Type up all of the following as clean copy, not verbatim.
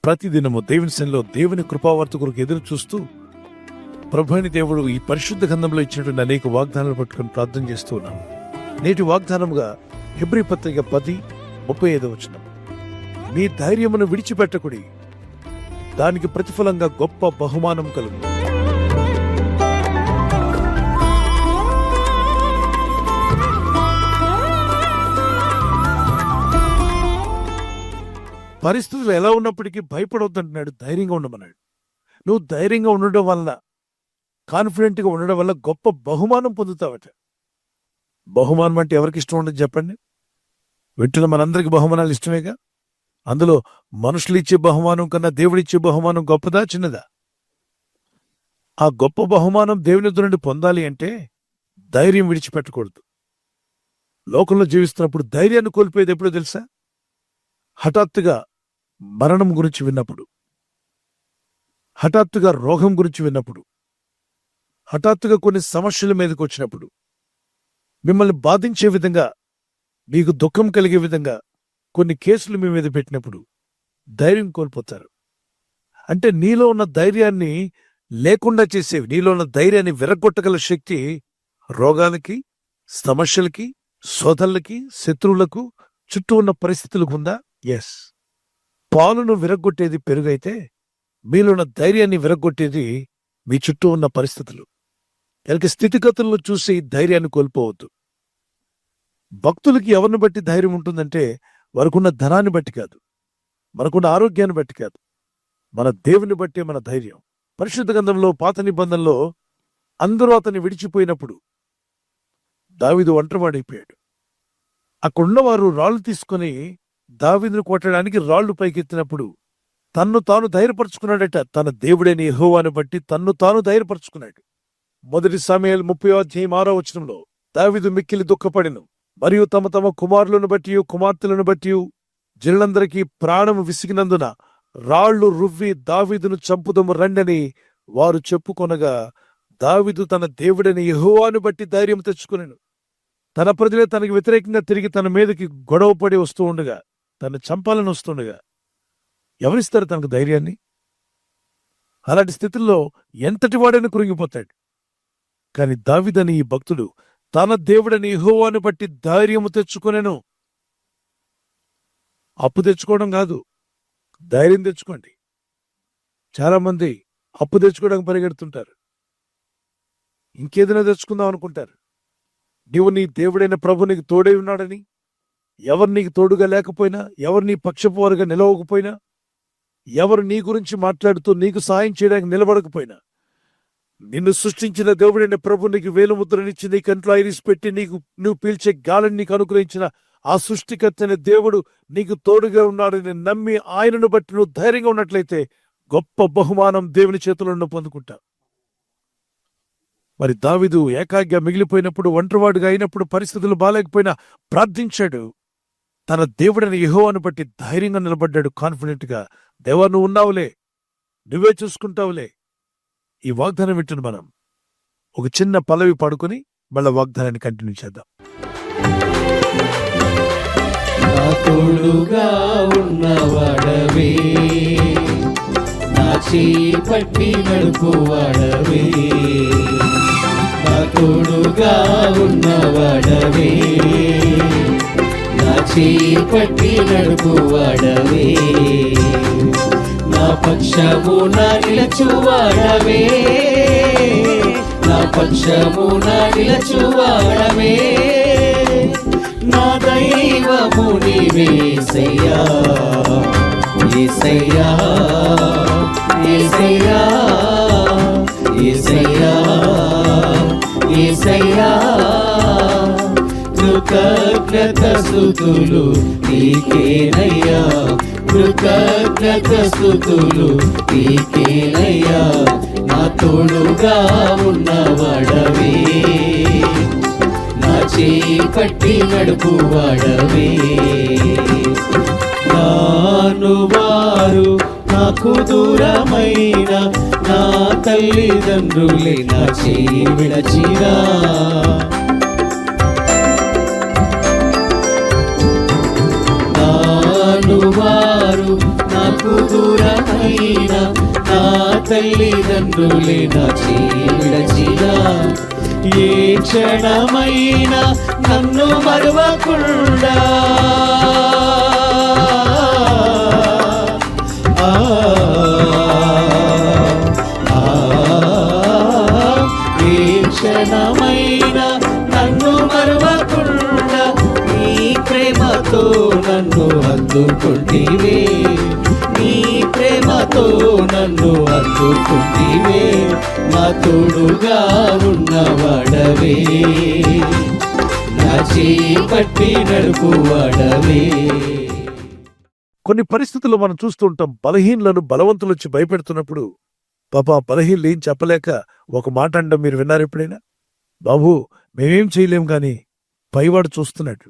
ప్రతిదినము దేవుని సన్నిధిలో దేవుని కృపావార్త కొరకు ఎదురు చూస్తూ ప్రభువైన దేవుడు ఈ పరిశుద్ధ గ్రంథంలో ఇచ్చినటువంటి అనేక వాగ్దానాలు పట్టుకుని ప్రార్థన చేస్తూ ఉన్నాం. నేటి వాగ్దానముగా హెబ్రీ పత్రిక 10:35 మీ ధైర్యమును విడిచిపెట్టకుడి, దానికి ప్రతిఫలంగా గొప్ప బహుమానం కలుగు. పరిస్థితులు ఎలా ఉన్నప్పటికీ భయపడవద్దంటున్నాడు, ధైర్యంగా ఉండమన్నాడు. నువ్వు ధైర్యంగా ఉండడం వల్ల, కాన్ఫిడెంట్గా ఉండడం వల్ల గొప్ప బహుమానం పొందుతావట. బహుమానం అంటే ఎవరికి ఇష్టం ఉండదు చెప్పండి? వింటున్న మనందరికి బహుమానాలు ఇష్టమేగా. అందులో మనుషులు ఇచ్చే బహుమానం కన్నా దేవుడిచ్చే బహుమానం గొప్పదా చిన్నదా? ఆ గొప్ప బహుమానం దేవుని ఎదురు నుండి పొందాలి అంటే ధైర్యం విడిచిపెట్టకూడదు. లోకంలో జీవిస్తున్నప్పుడు ధైర్యాన్ని కోల్పోయేది ఎప్పుడో తెలుసా? హఠాత్తుగా మరణం గురించి విన్నప్పుడు, హఠాత్తుగా రోగం గురించి విన్నప్పుడు, హఠాత్తుగా కొన్ని సమస్యల మీదకి వచ్చినప్పుడు, మిమ్మల్ని బాధించే విధంగా, మీకు దుఃఖం కలిగే విధంగా కొన్ని కేసులు మీ మీద పెట్టినప్పుడు ధైర్యం కోల్పోతారు. అంటే నీలో ఉన్న ధైర్యాన్ని లేకుండా చేసేవి, నీలో ఉన్న ధైర్యాన్ని విరగొట్టగల శక్తి రోగాలకి, సమస్యలకి, సోదరులకి, శత్రువులకు, చుట్టూ ఉన్న పరిస్థితులకు ఉందా? ఎస్. పాలును విరగొట్టేది పెరుగైతే మీలో ఉన్న ధైర్యాన్ని విరగొట్టేది మీ చుట్టూ ఉన్న పరిస్థితులు. కనుక స్థితిగతులను చూసి ధైర్యాన్ని కోల్పోవద్దు. భక్తులకి ఎవరిని బట్టి ధైర్యం ఉంటుందంటే వారికున్న ధనాన్ని బట్టి కాదు, మనకున్న ఆరోగ్యాన్ని బట్టి కాదు, మన దేవుని బట్టే మన ధైర్యం. పరిశుద్ధ గ్రంథంలో పాత నిబంధనలో అందరూ అతన్ని విడిచిపోయినప్పుడు దావీదు ఒంటరివాడైపోయాడు. అక్కడున్నవారు రాళ్లు తీసుకుని దావీదును కొట్టడానికి రాళ్లు పైకెత్తినప్పుడు తన్ను తాను ధైర్యపరుచుకున్నాడట. తన దేవుడైన యెహోవాను బట్టి తన్ను తాను ధైర్యపరుచుకున్నాడు. 1 సమూయేలు 30:6 దావీదు మిక్కిలి దుఃఖపడెను, మరియు తమ తమ కుమారులను బట్టి కుమార్తెలను బట్టి జనులందరికీ ప్రాణము విసిగినందున రాళ్లు రువ్వి దావీదును చంపుదము రండని వారు చెప్పుకొనగా దావీదు తన దేవుడైన యెహోవాను బట్టి ధైర్యం తెచ్చుకునెను. తన ప్రజలే తనకి వ్యతిరేకంగా తిరిగి తన మీదకి గొడవ పడి వస్తూ ఉండగా, తను చంపాలని వస్తుండగా ఎవరిస్తారు తనకు ధైర్యాన్ని? అలాంటి స్థితిలో ఎంతటి వాడైనా కృంగిపోతాడు. కాని దావీదని ఈ భక్తుడు తన దేవుడని యెహోవాను బట్టి ధైర్యము తెచ్చుకొనెను. అప్పు తెచ్చుకోవడం కాదు, ధైర్యం తెచ్చుకోండి. చాలా మంది అప్పు తెచ్చుకోవడానికి పరిగెడుతుంటారు, ఇంకేదైనా తెచ్చుకుందాం అనుకుంటారు. నీవు నీ దేవుడైన ప్రభు నీకు తోడై ఉన్నాడని, ఎవరు నీకు తోడుగా లేకపోయినా, ఎవరు నీ పక్షపువారుగా నిలవకపోయినా, ఎవరు నీ గురించి మాట్లాడుతూ నీకు సాయం చేయడానికి నిలబడకపోయినా, నిన్ను సృష్టించిన దేవుడైన ప్రభు నీకు వేలుముద్రనిచ్చి నీ కంట్లో ఐరిస్ పెట్టి నువ్వు పీల్చే గాలిని నీకు అనుగ్రహించిన ఆ సృష్టికర్త అనే దేవుడు నీకు తోడుగా ఉన్నాడని నమ్మి ఆయనను బట్టి నువ్వు ధైర్యంగా ఉన్నట్లయితే గొప్ప బహుమానం దేవుని చేతులను పొందుకుంటా. మరి దావీదు ఏకాగ్గా మిగిలిపోయినప్పుడు, ఒంటరివాడుగా అయినప్పుడు, పరిస్థితులు బాలేకపోయినా ప్రార్థించాడు. తన దేవుడైన యెహోవాను బట్టి ధైర్యంగా నిలబడ్డాడు, కాన్ఫిడెంట్ గా. దేవా నువ్వు ఉన్నావులే, నువ్వే చూసుకుంటావులే. ఈ వాగ్దానం వింటున్న మనం ఒక చిన్న పల్లవి పాడుకొని మళ్ళా వాగ్దానాన్ని కంటిన్యూ చేద్దాం. నా తోడుగా ఉన్నవాడవే, నా చేయి పట్టి నడుపువాడవే, నా తోడుగా ఉన్నవాడవే, నా చేయి పట్టి నడుపువాడవే, నా పక్షమున నిలచువాడవే, నా పక్షమున నిలచువాడవే, నా దైవము నీవేసయ్యా, యేసయ్యా, యేసయ్యా, యేసయ్యా, యేసయ్యా. కృతజ్ఞత స్తుతులు నీకేనయ్యా, కృతజ్ఞత స్తుతులు నీకేనయ్యా, నా తోడుగా ఉన్నవాడవే, నా చేయి పట్టి నడుపువాడవే. నాను వారు నాకు దూరమైన నా తల్లిదండ్రులే నా చేయి విడచినా, నాను వారు నా నాకు దూరమైన నా తల్లిదండ్రులే నా చేయి విడచినా, ఏ క్షణమైనా నన్ను మరువకుండా ఏ క్షణమైనా నన్ను మరువకుండా నీ ప్రేమతో నన్ను అందుకుంటివే, నీ ప్రేమతో నన్ను అందుకుంటివే, నా తోడుగా ఉన్నవాడవే, నా చేయి పట్టి నడుపువాడవే. కొన్ని పరిస్థితుల్లో మనం చూస్తూ ఉంటాం, బలహీనులను బలవంతులు వచ్చి భయపెడుతున్నప్పుడు పాప బలహీనులు ఏం చెప్పలేక ఒక మాట అంటాం. మీరు విన్నారు ఎప్పుడైనా? బాబు మేమేం చేయలేం గాని పైవాడు చూస్తున్నాడు,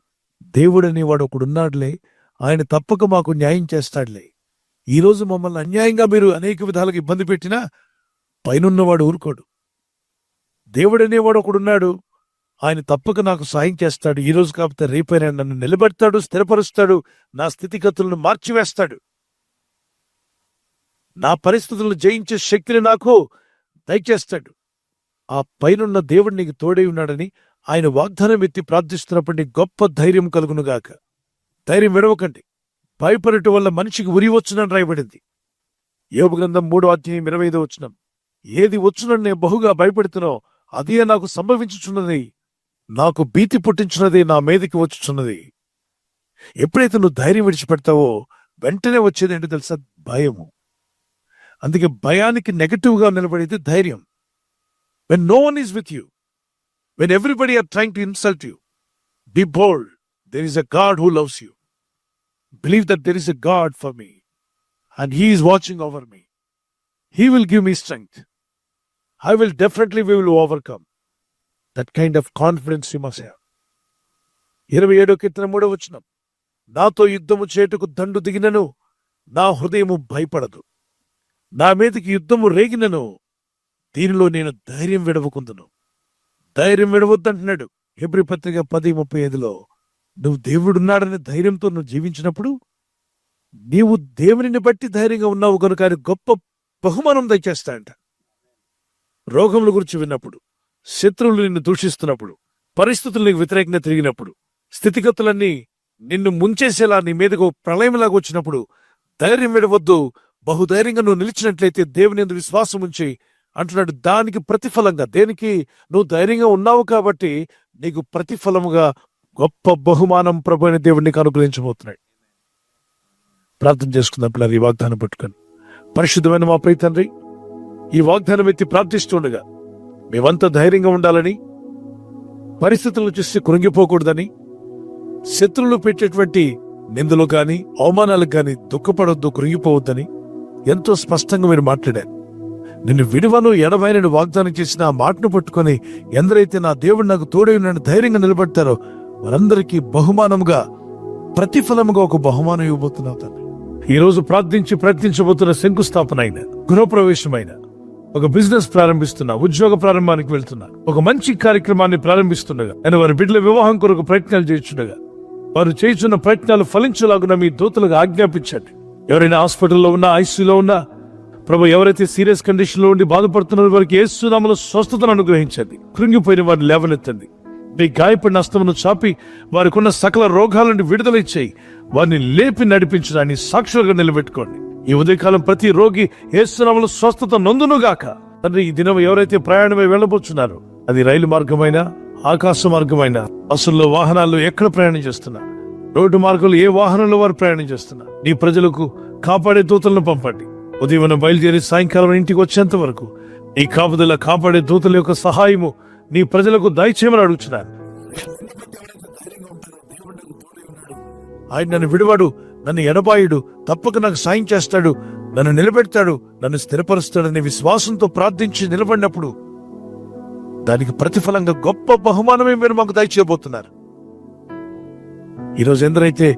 దేవుడు అనేవాడు ఒకడున్నాడులే, ఆయన తప్పక మాకు న్యాయం చేస్తాడులే. ఈరోజు మమ్మల్ని అన్యాయంగా మీరు అనేక విధాలుగా ఇబ్బంది పెట్టినా పైనున్నవాడు ఊరుకోడు. దేవుడనేవాడు ఒకడున్నాడు, ఆయన తప్పక నాకు సాయం చేస్తాడు. ఈ రోజు కాకపోతే రేపైనా నన్ను నిలబెడతాడు, స్థిరపరుస్తాడు, నా స్థితిగతులను మార్చివేస్తాడు, నా పరిస్థితులను జయించే శక్తిని నాకు దయచేస్తాడు. ఆ పైనున్న దేవుడు నీకు తోడై ఉన్నాడని ఆయన వాగ్దానం ఎత్తి ప్రార్థిస్తున్నప్పుడు నీకు గొప్ప ధైర్యం కలుగునుగాక. ధైర్యం విడవకండి. భయపడటం వల్ల మనిషికి ఉరి వచ్చునని రాయబడింది. యోబు గ్రంథం 3:25 ఏది వచ్చునని నేను బహుగా భయపెడుతున్నావు అదే నాకు సంభవించుచున్నది, నాకు భీతి పుట్టించున్నది నా మీదకి వచ్చుచున్నది. ఎప్పుడైతే నువ్వు ధైర్యం విడిచిపెడతావో వెంటనే వచ్చేది ఏంటో తెలుసా? భయము. అందుకే భయానికి నెగటివ్ గా నిలబడేది ధైర్యం. When no one is with you, when everybody are trying to insult you, be bold. There is a God who loves you. Believe that there is a God for me and He is watching over me. He will give me strength. We will overcome. That kind of confidence you must have. 27 కీర్తన 3 నాతో యుద్ధము చేటుకు దండు దిగినను నా హృదయము భయపడదు, నా మీదకి యుద్ధము రేగినను దీనిలో నేను ధైర్యం విడవకుందును. ధైర్యం విడవద్దంటున్నాడు హెబ్రీ పత్రిక 10:35. నువ్వు దేవుడున్నాడనే ధైర్యంతో నువ్వు జీవించినప్పుడు నీవు దేవునిని బట్టి ధైర్యంగా ఉన్నావు కనుక ఆయన గొప్ప బహుమానం దయచేస్తాడంట. రోగముల గురించి విన్నప్పుడు, శత్రువులు నిన్ను దూషిస్తున్నప్పుడు, పరిస్థితులు నీకు వ్యతిరేకంగా తిరిగినప్పుడు, స్థితిగతులన్నీ నిన్ను ముంచేసేలా నీ మీదకు ప్రళయంలాగా వచ్చినప్పుడు ధైర్యం విడవద్దు. బహుధైర్యంగా నువ్వు నిలిచినట్లయితే దేవుని యందు విశ్వాసం ఉంచి అంటున్నాడు, దానికి ప్రతిఫలంగా, దేనికి నువ్వు ధైర్యంగా ఉన్నావు కాబట్టి నీకు ప్రతిఫలముగా గొప్ప బహుమానం ప్రభు అయిన దేవుడు నీకు అనుగ్రహించబోతున్నాడు. ప్రార్థన చేసుకుందాం పిల్లలు. ఈ వాగ్దానం పట్టుకొని, పరిశుద్ధమైన మా ప్రియ తండ్రి, ఈ వాగ్దానం ఎత్తి ప్రార్థిస్తుండగా మేమంతా ధైర్యంగా ఉండాలని, పరిస్థితులను చూసి కృంగిపోకూడదని, శత్రువులు పెట్టేటువంటి నిందలు గాని అవమానాలకు గాని దుఃఖపడొద్దు, కృంగిపోవద్దని ఎంతో స్పష్టంగా మీరు మాట్లాడారు. నిన్ను విడువను ఎడవైన వాగ్దానం చేసిన ఆ మాటను పట్టుకొని ఎందరైతే నా దేవుడు నాకు తోడై ఉన్నాడని ధైర్యంగా నిలబడతారో వారందరికీ బహుమానముగా, ప్రతిఫలముగా ఒక బహుమానం ఇవ్వబోతున్నావు తండ్రి. ఈ రోజు ప్రయత్నించబోతున్న శంకుస్థాపన అయిన, గృహప్రవేశమైన, ఒక బిజినెస్ ప్రారంభిస్తున్నా, ఉద్యోగ ప్రారంభానికి వెళ్తున్నా, ఒక మంచి కార్యక్రమాన్ని ప్రారంభిస్తుండగా, నేను వారి బిడ్డల వివాహం కొరకు ప్రయత్నాలు చేస్తుండగా వారు చేస్తున్న ప్రయత్నాలు ఫలించలాగున మీ దూతలకు ఆజ్ఞాపించండి. ఎవరైనా హాస్పిటల్లో ఉన్నా, ఐసీయూలో ఉన్నా ప్రభు, ఎవరైతే సీరియస్ కండిషన్ లో ఉండి బాధపడుతున్నారో వారికి యేసు నామములో స్వస్థతను అనుగ్రహించండి. కృంగిపోయిన వారిని లేవనెత్తండి. మీ గాయపడిన హస్తమును చాపి వారికి ఉన్న సకల రోగాల నుండి విడుదల ఇచ్చేయి. వారిని లేపి నడిపించడాన్ని సాక్షులుగా నిలబెట్టుకోండి. ఈ ఉదయకాలం ప్రతి రోగి యేసు నామములో స్వస్థత నొందునుగాక. తండ్రి, ఈ దినం ఎవరైతే ప్రయాణమై వెళ్ళబోతున్నారో, అది రైలు మార్గమైనా, ఆకాశ మార్గమైనా, బస్సుల్లో, వాహనాల్లో ఎక్కడ ప్రయాణం చేస్తున్నా, రోడ్డు మార్గంలో ఏ వాహనంలో వారు ప్రయాణం చేస్తున్నా, నీ ప్రజలకు కాపాడే దూతలను పంపండి. ఉదయం బయలుదేరి సాయంకాలం ఇంటికి వచ్చేంత వరకు నీ కాపుదల, కాపాడే దూతల యొక్క సహాయము నీ ప్రజలకు దయచేయమని అడుగుతున్నాను. ఆయన నన్ను విడువాడు, నన్ను ఎడబాయుడు, తప్పక నాకు సాయం చేస్తాడు, నన్ను నిలబెడతాడు, నన్ను స్థిరపరుస్తాడనే విశ్వాసంతో ప్రార్థించి నిలబడినప్పుడు దానికి ప్రతిఫలంగా గొప్ప బహుమానమే మీరు మాకు దయచేయబోతున్నారు. ఈరోజు ఎందరైతే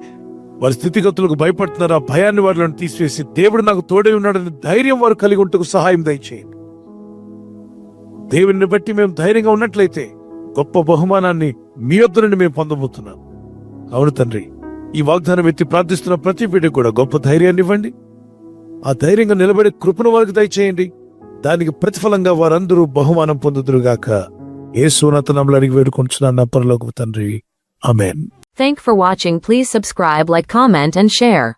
వారి స్థితిగతులకు భయపడుతున్నారు, ఆ భయాన్ని వారిని తీసివేసి దేవుడు నాకు తోడై ఉన్నాడని ధైర్యం వారు కలిగి ఉంటూ సహాయం దయచేయండి. దేవుని బట్టి మేము ధైర్యంగా ఉన్నట్లయితే గొప్ప బహుమానాన్ని మీ వద్ద నుండి మేము పొందబోతున్నాం. అవును తండ్రి, ఈ వాగ్దానం ఎత్తి ప్రార్థిస్తున్న ప్రతి బిడ్డ కూడా గొప్ప ధైర్యాన్ని ఇవ్వండి. ఆ ధైర్యంగా నిలబడే కృపను వారికి దయచేయండి. దానికి ప్రతిఫలంగా వారందరూ బహుమానం పొందుదురుగాక. యేసు ఉన్నత నామములో అడిగి వేడుకొంచున్నాను నా పరలోకపు తండ్రి. ఆమేన్. Thank for watching. Please subscribe, like, comment and share.